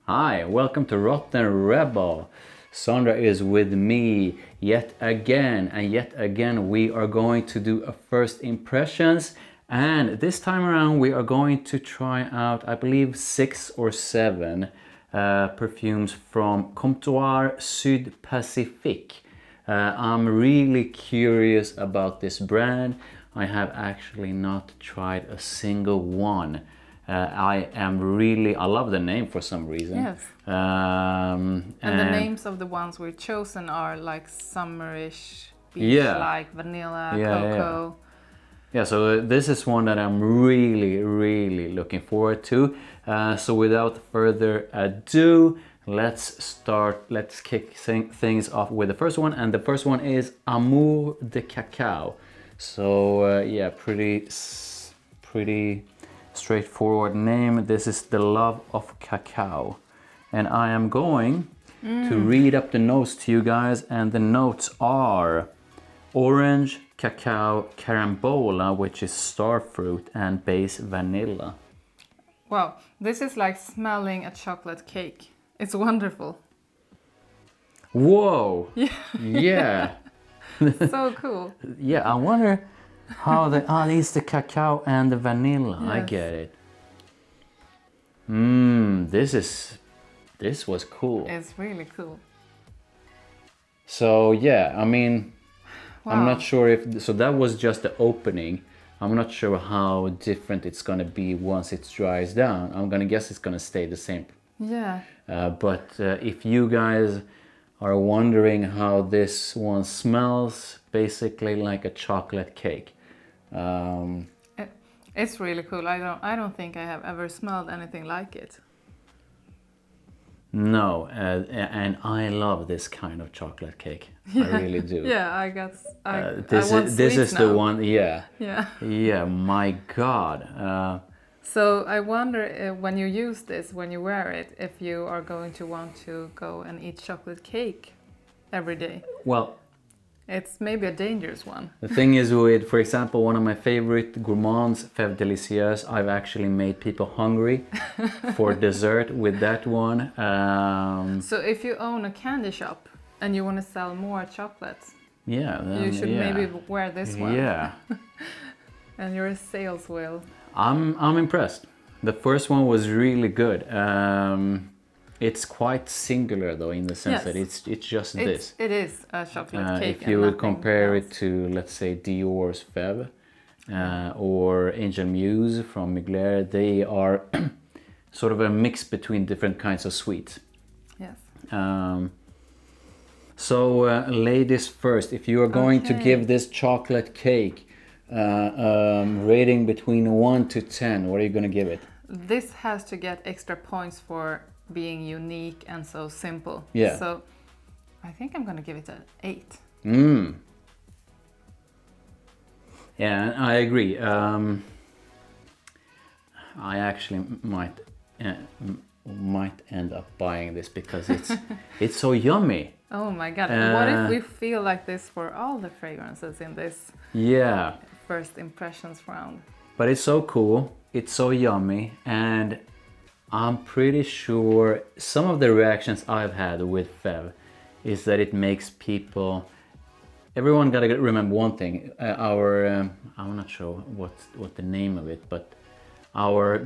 Hi, welcome to Rotten Rebel. Sandra is with me yet again, and yet again we are going to do a first impressions. And this time around we are going to try out, I believe, 6 or 7 perfumes from Comptoir Sud Pacifique. I'm really curious about this brand. I have actually not tried a single one. I love the name for some reason. Yes. And the names of the ones we've chosen are like summerish, beach like vanilla, cocoa. Yeah, so this is one that I'm really looking forward to. So without further ado, let's kick things off with the first one, and the first one is Amour de Cacao. So yeah, pretty straightforward name. This is the love of cacao, and I am going to read up the notes to you guys, and the notes are orange, cacao, carambola, which is starfruit, and base vanilla. Wow, this is like smelling a chocolate cake. It's wonderful. Whoa! Yeah. So cool. Yeah, I wonder how it's the cacao and the vanilla. Yes. I get it. This was cool. It's really cool. So yeah, I mean, Wow. I'm not sure if so. That was just the opening. I'm not sure how different it's gonna be once it dries down. I'm gonna guess it's gonna stay the same. Yeah. But if you guys are wondering how this one smells, basically like a chocolate cake. It's really cool. I don't think I have ever smelled anything like it. No, and I love this kind of chocolate cake. I really do. Yeah, This is the one. Yeah. Yeah. Yeah. My God. So I wonder when you use this, when you wear it, if you are going to want to go and eat chocolate cake every day. Well, it's maybe a dangerous one. The thing is with, for example, one of my favorite gourmands, Fève Délicieuse, I've actually made people hungry for dessert with that one. So if you own a candy shop and you want to sell more chocolates, you should maybe wear this one. Yeah. And your sales will. I'm impressed. The first one was really good. It's quite singular though, in the sense that it's just this. It is a chocolate cake. If you would compare it to, let's say, Dior's Fève or Angel Muse from Mugler, they are sort of a mix between different kinds of sweets. Yes. So ladies first, if you are going to give this chocolate cake rating between 1 to 10, what are you going to give it? This has to get extra points for being unique and so simple. Yeah. So I think I'm going to give it an 8. Yeah, I agree. I actually might end up buying this because it's so yummy. Oh my God. What if we feel like this for all the fragrances in this first impressions round? But it's so cool, it's so yummy, and I'm pretty sure some of the reactions I've had with Fève is that it makes people... Everyone gotta remember one thing. I'm not sure what the name of it, but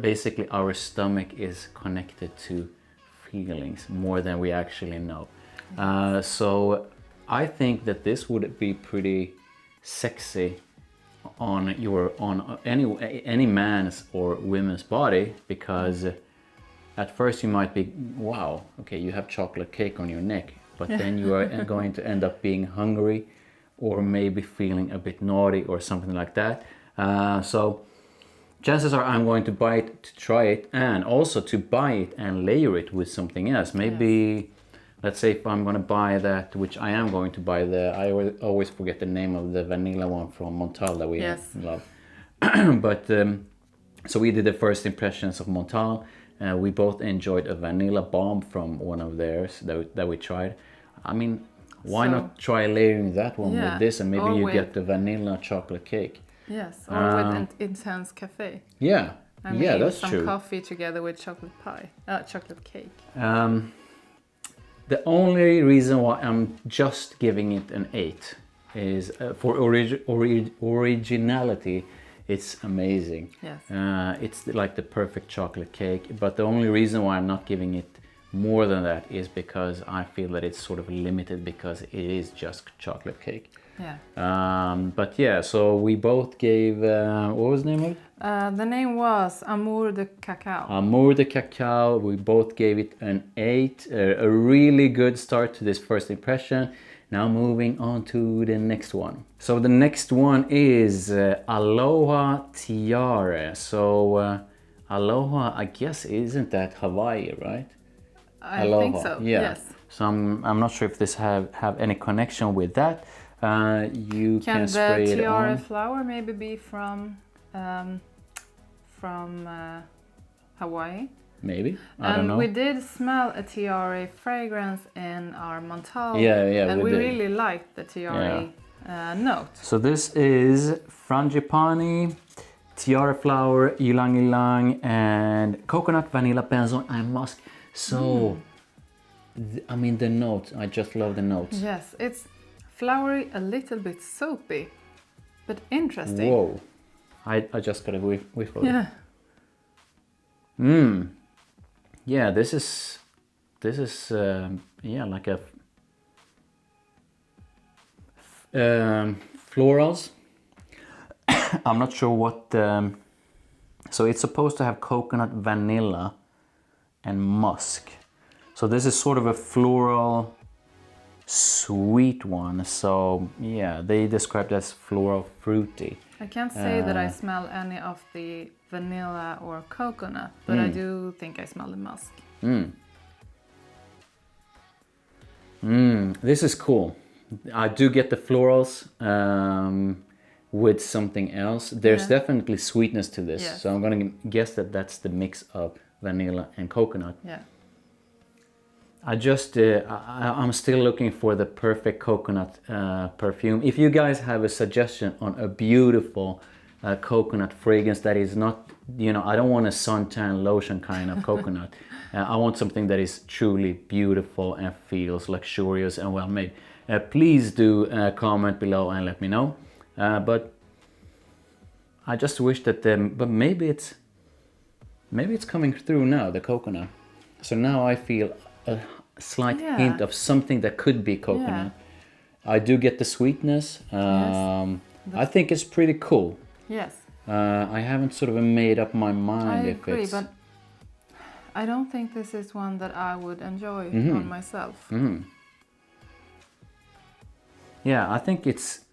basically our stomach is connected to feelings more than we actually know. So I think that this would be pretty sexy on any man's or women's body, because at first you might be, wow, okay, you have chocolate cake on your neck, but then you are going to end up being hungry or maybe feeling a bit naughty or something like that. So chances are I'm going to buy it to try it, and also to buy it and layer it with something else. Maybe, let's say if I'm going to buy that, which I am going to buy I always forget the name of the vanilla one from Montal that we love. But so we did the first impressions of Montal. We both enjoyed a vanilla bomb from one of theirs that we tried. I mean, why not try layering that one with this, and maybe you get the vanilla chocolate cake. Yes, or with an intense cafe. Yeah, I Yeah, made that's some true. coffee together with chocolate pie, chocolate cake. The only reason why I'm just giving it an 8 is for originality. It's amazing. Yes. It's like the perfect chocolate cake. But the only reason why I'm not giving it more than that is because I feel that it's sort of limited because it is just chocolate cake. Yeah. But yeah, so we both gave, what was the name of it? The name was Amour de Cacao. Amour de Cacao. We both gave it an 8. A really good start to this first impression. Now moving on to the next one. So the next one is Aloha Tiare. So Aloha, I guess, isn't that Hawaii, right? I Aloha. think so. Yeah. Yes. So I'm not sure if this have any connection with that. You can the spray it tiare on. flower maybe be from Hawaii? Maybe. I don't And know. we did smell a tiare fragrance in our Montal. Yeah, and we we did. really liked the tiare note. So this is frangipani, tiare flower, ylang ylang, and coconut, vanilla, benzoin, and musk. So, I mean the notes, I just love the notes. Yes, it's flowery, a little bit soapy, but interesting. Whoa. I just got a whiff of it. Yeah. Yeah, this is yeah, like a florals. I'm not sure what so it's supposed to have coconut, vanilla, and musk. So this is sort of a floral sweet one. So yeah, they described it as floral fruity. I can't say that I smell any of the vanilla or coconut, but I do think I smell the musk. This is cool. I do get the florals with something else. There's definitely sweetness to this. Yes. So I'm gonna guess that that's the mix of vanilla and coconut. Yeah. I just, I'm still looking for the perfect coconut perfume. If you guys have a suggestion on a beautiful coconut fragrance that is not, you know, I don't want a suntan lotion kind of coconut. I want something that is truly beautiful and feels luxurious and well made. Please do comment below and let me know. But I just wish that, but maybe it's coming through now, the coconut. So now I feel a slight hint of something that could be coconut. I do get the sweetness. I think it's pretty cool. Yes. I haven't sort of made up my I mind if agree, it's... but I don't think this is one that I would enjoy on myself. Yeah, I think it's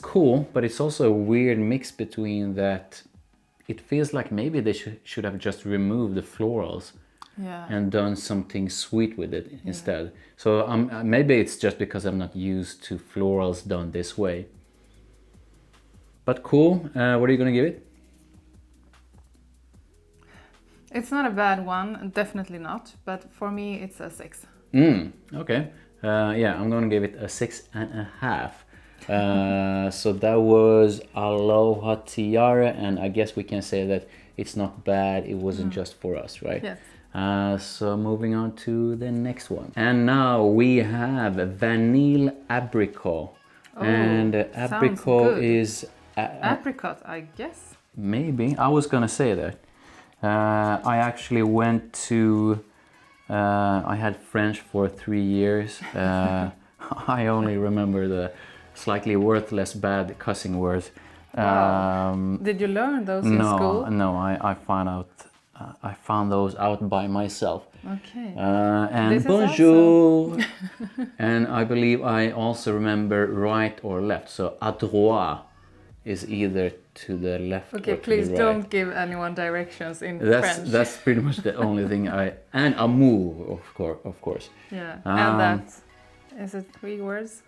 cool, but it's also a weird mix between that. It feels like maybe they should have just removed the florals and done something sweet with it instead. So maybe it's just because I'm not used to florals done this way. But cool. What are you gonna give it? It's not a bad one, definitely not. But for me, it's a 6. Okay. Yeah, I'm gonna give it a 6.5. So that was Aloha Tiare, and I guess we can say that it's not bad. It wasn't just for us, right? Yes. So moving on to the next one, and now we have Vanille Abricot, and Abricot good. is Apricot, I guess. maybe I was gonna say that. I actually went to. I had French for 3 years. I only remember the slightly worthless bad cussing words. Wow. Did you learn those in school? No, I found those out by myself. Okay. And This is bonjour. And I believe I also remember right or left. So à droite is either to the left Okay, or to please the right. don't give anyone directions in French. That's pretty much the only thing and amour, of course. Yeah, and that, is it 3 words?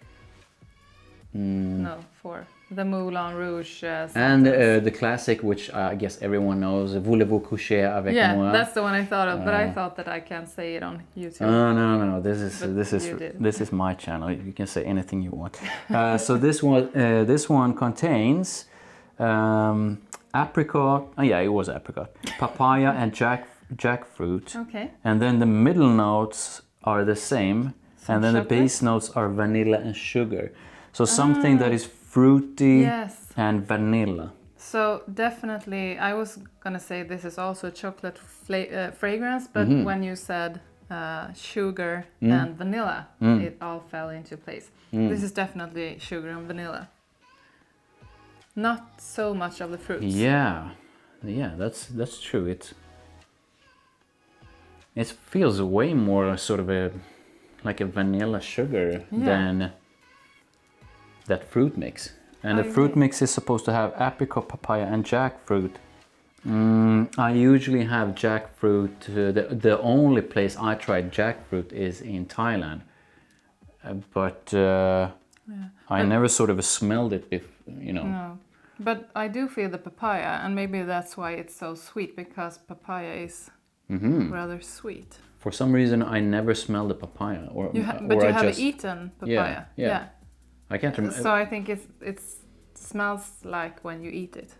No, 4. The Moulin Rouge And sentence. the classic, which I guess everyone knows, voulez-vous coucher avec moi? That's the one I thought of, but I thought that I can't say it on YouTube. No. But This is my channel. You can say anything you want. So this one contains apricot. Oh yeah, it was apricot. Papaya and jackfruit. Okay. And then the middle notes are the same. Some and then chocolate? the base notes are vanilla and sugar. So something that is fruity Yes. and vanilla. So definitely, I was gonna say this is also chocolate fragrance, but Mm-hmm. when you said sugar Mm. and vanilla, it all fell into place. Mm. This is definitely sugar and vanilla. Not so much of the fruits. Yeah, that's true. It feels way more sort of like a vanilla sugar than that fruit mix. And the fruit mix is supposed to have apricot, papaya, and jackfruit. I usually have jackfruit. The only place I tried jackfruit is in Thailand, but I never sort of smelled it. No, but I do feel the papaya, and maybe that's why it's so sweet, because papaya is rather sweet. For some reason, I never smelled the papaya, But you have eaten papaya. Yeah. I can't remember. So I think it smells like when you eat it.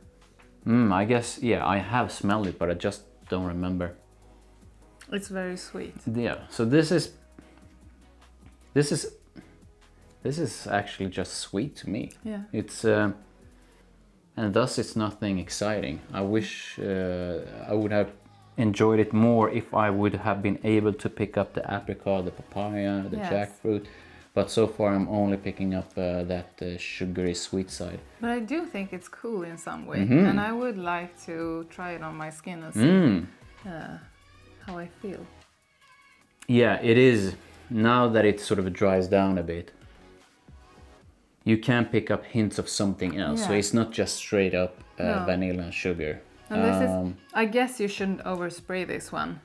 I guess I have smelled it, but I just don't remember. It's very sweet. Yeah. So this is actually just sweet to me. Yeah. It's and thus it's nothing exciting. I wish I would have enjoyed it more if I would have been able to pick up the apricot, the papaya, the jackfruit. But so far I'm only picking up that sugary sweet side. But I do think it's cool in some way. And I would like to try it on my skin and see how I feel. Yeah, it is. Now that it sort of dries down a bit, you can pick up hints of something else. So it's not just straight up vanilla and sugar. And this is, I guess you shouldn't overspray this one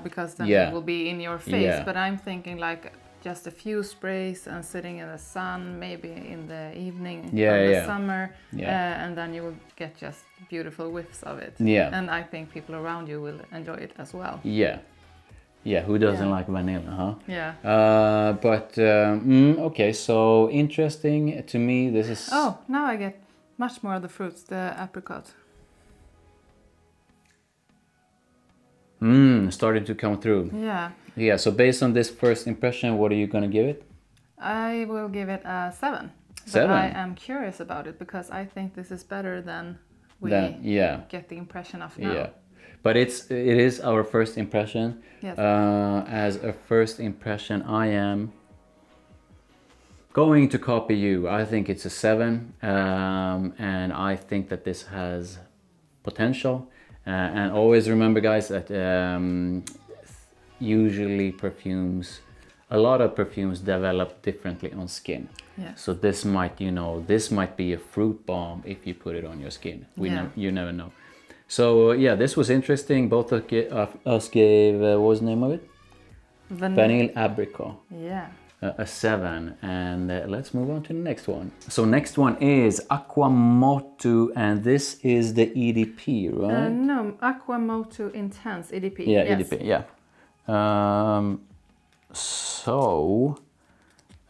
because then it will be in your face. Yeah. But I'm thinking like just a few sprays and sitting in the sun, maybe in the evening of the summer, and then you will get just beautiful whiffs of it. Yeah. And I think people around you will enjoy it as well. Yeah. Yeah, who doesn't like vanilla, huh? Yeah. Okay, so interesting to me. This is... Oh, now I get much more of the fruits, the apricot. Starting to come through. Yeah. Yeah, so based on this first impression, what are you going to give it? I will give it a 7. 7? But I am curious about it because I think this is better than we get the impression of now. Yeah. But it is our first impression. Yes. As a first impression, I am going to copy you. I think it's a 7, and I think that this has potential. And always remember, guys, that usually a lot of perfumes develop differently on skin. Yes. So this might be a fruit bomb if you put it on your skin. You never know. So this was interesting. Both of us gave, what was the name of it? Vanille Abricot. Yeah. A 7. And let's move on to the next one. So next one is Aqua Motu, and this is the EDP, right? No, Aqua Motu Intense EDP. Yeah, yes. EDP, yeah.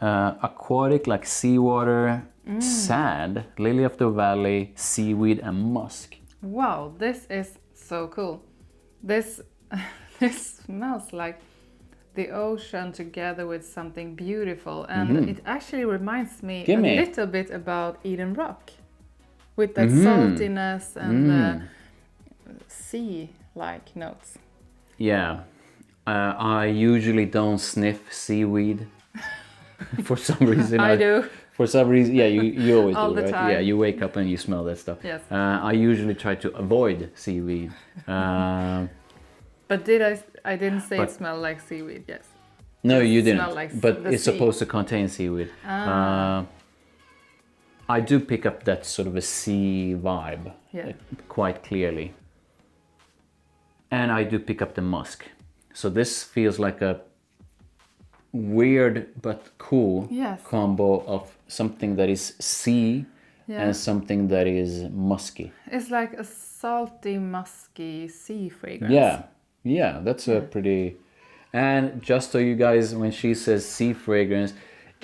Aquatic, like seawater, sand, lily of the valley, seaweed, and musk. Wow, this is so cool. This smells like the ocean together with something beautiful, and it actually reminds me a little bit about Eden Rock, with that saltiness and the sea-like notes. Yeah, I usually don't sniff seaweed for some reason. I do. For some reason, yeah, you always All do, the right? time. Yeah, you wake up and you smell that stuff. Yes. I usually try to avoid seaweed. But I didn't say it smelled like seaweed, yes. No, you didn't. Smell like but the it's sea. supposed to contain seaweed. I do pick up that sort of a sea vibe quite clearly. And I do pick up the musk. So this feels like a weird but cool combo of something that is sea and something that is musky. It's like a salty, musky sea fragrance. Yeah, that's a pretty... And just so you guys, when she says sea fragrance,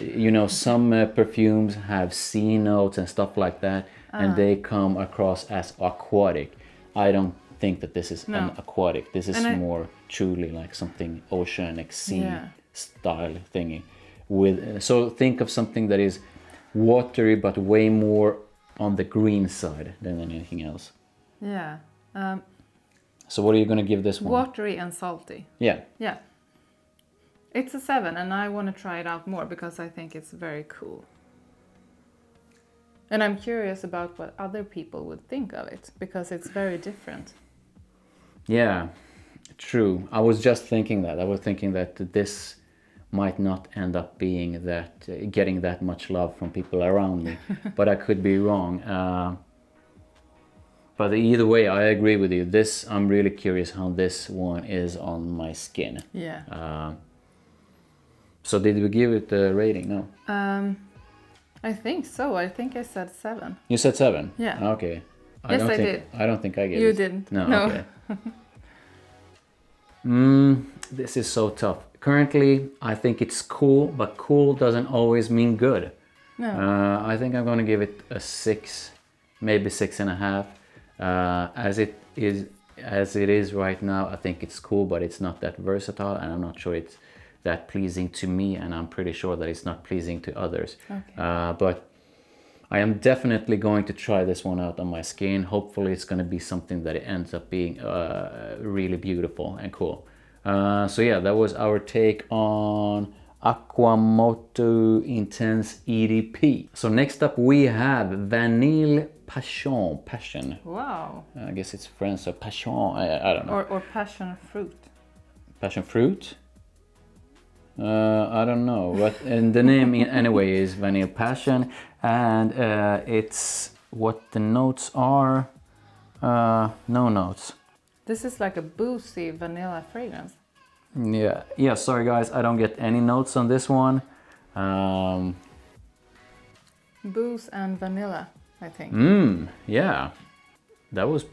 you know, some perfumes have C notes and stuff like that, and they come across as aquatic. I don't think that this is an aquatic. This is more truly like something oceanic sea style thingy. With so think of something that is watery but way more on the green side than anything else. Yeah. So what are you going to give this one? Watery and salty. Yeah. Yeah. It's a 7, and I want to try it out more because I think it's very cool. And I'm curious about what other people would think of it, because it's very different. Yeah, true. I was just thinking that. I was thinking that this might not end up being that, getting that much love from people around me, but I could be wrong. But either way, I agree with you. This, I'm really curious how this one is on my skin. Yeah. So did we give it a rating? No. I think so. I think I said 7. You said 7? Yeah. Okay. I did. I don't think I gave it. You didn't. No. Okay. This is so tough. Currently, I think it's cool, but cool doesn't always mean good. No. I think I'm going to give it a 6, maybe 6.5. As it is right now, I think it's cool, but it's not that versatile, and I'm not sure it's that pleasing to me, and I'm pretty sure that it's not pleasing to others. Okay. But I am definitely going to try this one out on my skin. Hopefully it's going to be something that it ends up being really beautiful and cool. So yeah, that was our take on Aqua Motu Intense EDP. So next up we have Vanille Passion. Wow. I guess it's French, so passion, I don't know. Or passion fruit. Passion fruit? I don't know, but and the name anyway is Vanille Passion, and it's what the notes are. No notes. This is like a boozy vanilla fragrance. Yeah. Sorry guys, I don't get any notes on this one. Booze and vanilla, I think. Yeah, that was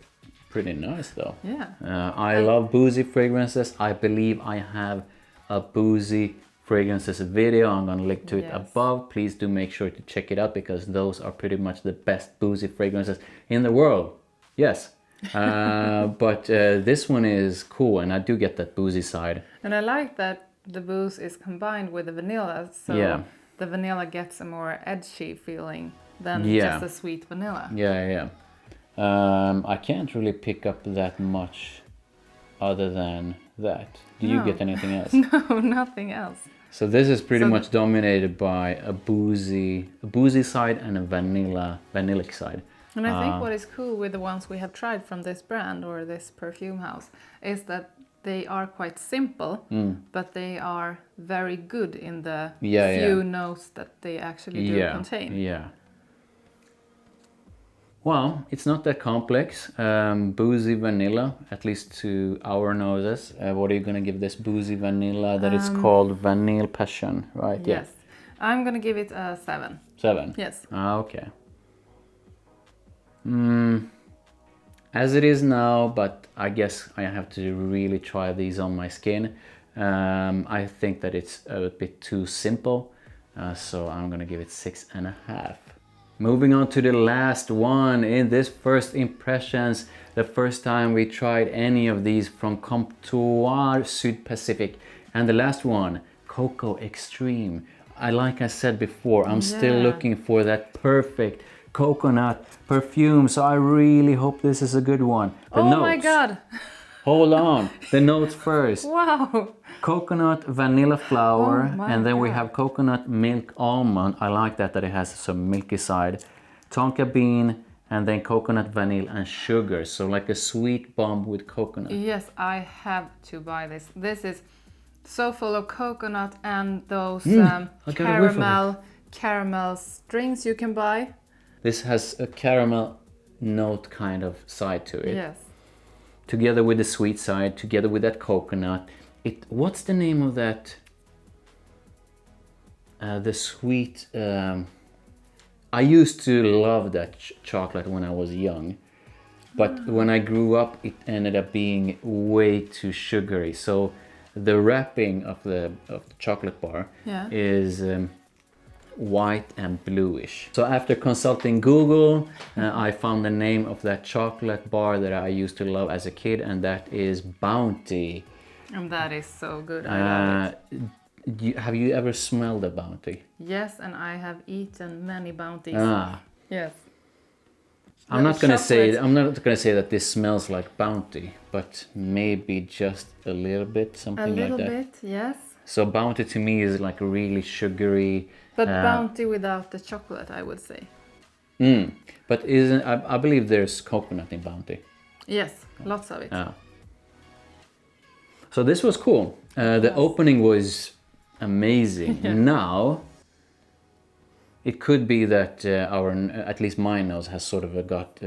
pretty nice though. Yeah. I love boozy fragrances. I believe I have a boozy fragrances video. I'm gonna link to it above. Please do make sure to check it out, because those are pretty much the best boozy fragrances in the world. Yes. But this one is cool, and I do get that boozy side. And I like that the booze is combined with the vanilla, so the vanilla gets a more edgy feeling than just a sweet vanilla. Yeah. I can't really pick up that much other than that. Do you get anything else? No, nothing else. So this is pretty much dominated by a boozy side and a vanillic side. And I think what is cool with the ones we have tried from this brand or this perfume house is that they are quite simple, but they are very good in the few notes that they actually do contain. Yeah. Well, it's not that complex. Boozy vanilla, at least to our noses. What are you going to give this boozy vanilla that is called Vanille Passion, right? Yes. I'm going to give it a 7. 7? Yes. Okay. As it is now, but I guess I have to really try these on my skin. I think that it's a bit too simple, so I'm going to give it 6.5. Moving on to the last one in this first impressions, the first time we tried any of these from Comptoir Sud Pacifique, and the last one, Coco Extreme. Like I said before, I'm still looking for that perfect coconut perfume, so I really hope this is a good one. The notes. My god! Hold on, the notes first. Wow! Coconut vanilla flower, and then we God. have coconut milk almond. I like that it has some milky side. Tonka bean, and then coconut vanille and sugar. So like a sweet bomb with coconut. Yes, I have to buy this. This is so full of coconut and those caramel strings you can buy. This has a caramel note kind of side to it. Yes. Together with the sweet side, together with that coconut. What's the name of that? The sweet. I used to love that chocolate when I was young, but when I grew up, it ended up being way too sugary. So the wrapping of the chocolate bar is white and bluish. So after consulting Google, I found the name of that chocolate bar that I used to love as a kid, and that is Bounty. And that is so good. I love it. Have you ever smelled a Bounty? Yes, and I have eaten many Bounties. Ah. Yes. I'm not gonna say that this smells like Bounty, but maybe just a little bit, something like that. A little bit, yes. So Bounty to me is like really sugary. But Bounty without the chocolate, I would say. But I believe there's coconut in Bounty. Yes, lots of it. So this was cool. The opening was amazing. Yeah. Now, it could be that at least my nose has sort of got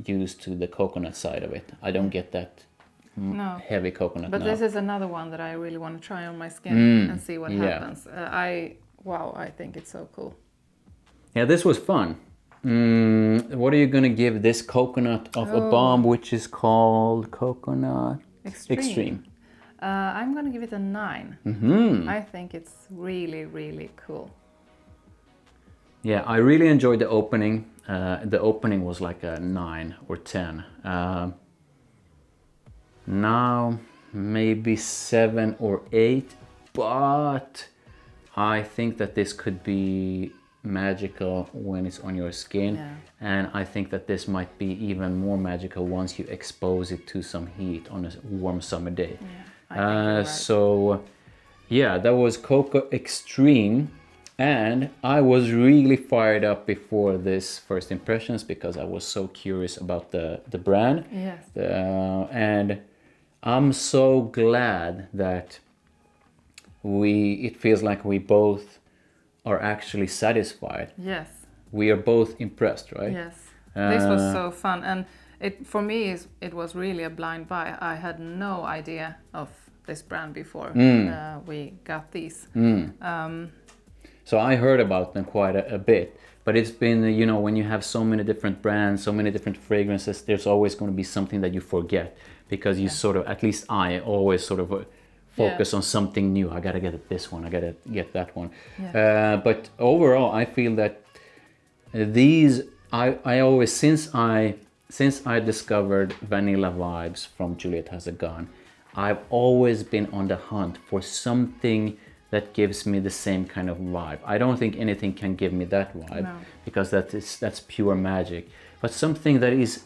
used to the coconut side of it. I don't get that heavy coconut. But now. This is another one that I really want to try on my skin and see what happens. I think it's so cool. Yeah, this was fun. What are you gonna give this coconut of a bomb, which is called Coconut Extreme? I'm gonna give it a 9. I think it's really, really cool. Yeah, I really enjoyed the opening. The opening was like a 9 or 10. Now maybe 7 or 8, but I think that this could be magical when it's on your skin, and I think that this might be even more magical once you expose it to some heat on a warm summer day. So yeah, that was Coco Extreme, and I was really fired up before this first impressions because I was so curious about the brand. Yes. And I'm so glad that it feels like we both are actually satisfied. Yes. We are both impressed, right? Yes. This was so fun, and for me it was really a blind buy. I had no idea of this brand before we got these. So I heard about them quite a bit, but it's been, when you have so many different brands, so many different fragrances, there's always going to be something that you forget because you sort of, at least I always sort of focus on something new. I gotta get this one, I gotta get that one. But overall, I feel that these, I always, since I discovered Vanilla Vibes from Juliet Has a Gun, I've always been on the hunt for something that gives me the same kind of vibe. I don't think anything can give me that vibe because that's pure magic. But something that is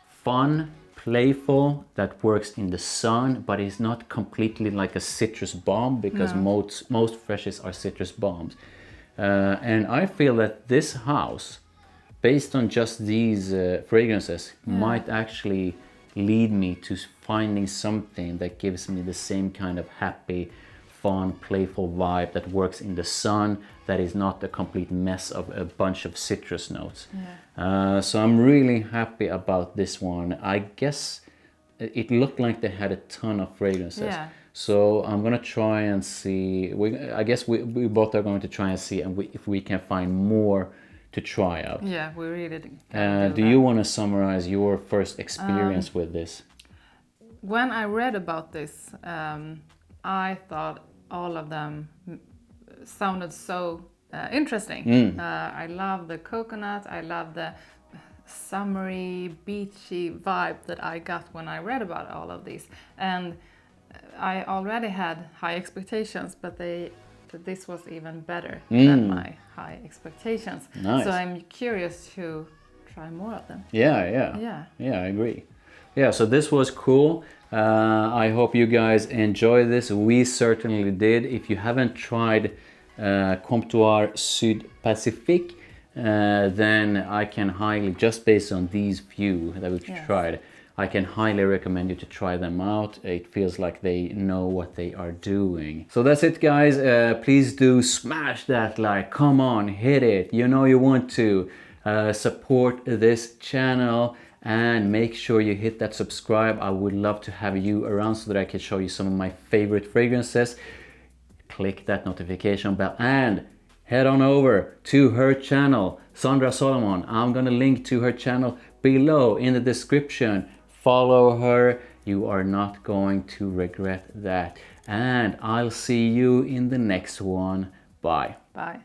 fun, playful, that works in the sun, but is not completely like a citrus bomb because most freshes are citrus bombs. And I feel that this house, based on just these fragrances, might actually lead me to finding something that gives me the same kind of happy, fun, playful vibe that works in the sun, that is not a complete mess of a bunch of citrus notes. So I'm really happy about this one. I guess it looked like they had a ton of fragrances. So I'm gonna try and see. I guess we both are going to try and see if we can find more to try out. Yeah, we really do you want to summarize your first experience with this? When I read about this, I thought all of them sounded so interesting. I love the coconut, I love the summery, beachy vibe that I got when I read about all of these. And I already had high expectations, but this was even better than my high expectations. Nice. So I'm curious to try more of them. Yeah, I agree. Yeah, so this was cool. I hope you guys enjoy this. We certainly did. If you haven't tried Comptoir Sud Pacifique, then I can highly, just based on these few that we've tried, I can highly recommend you to try them out. It feels like they know what they are doing. So that's it, guys. Please do smash that like. Come on, hit it. You know you want to. Support this channel and make sure you hit that subscribe. I would love to have you around so that I can show you some of my favorite fragrances. Click that notification bell and head on over to her channel, Sandra Solomon. I'm gonna link to her channel below in the description. Follow her. You are not going to regret that. And I'll see you in the next one. Bye. Bye.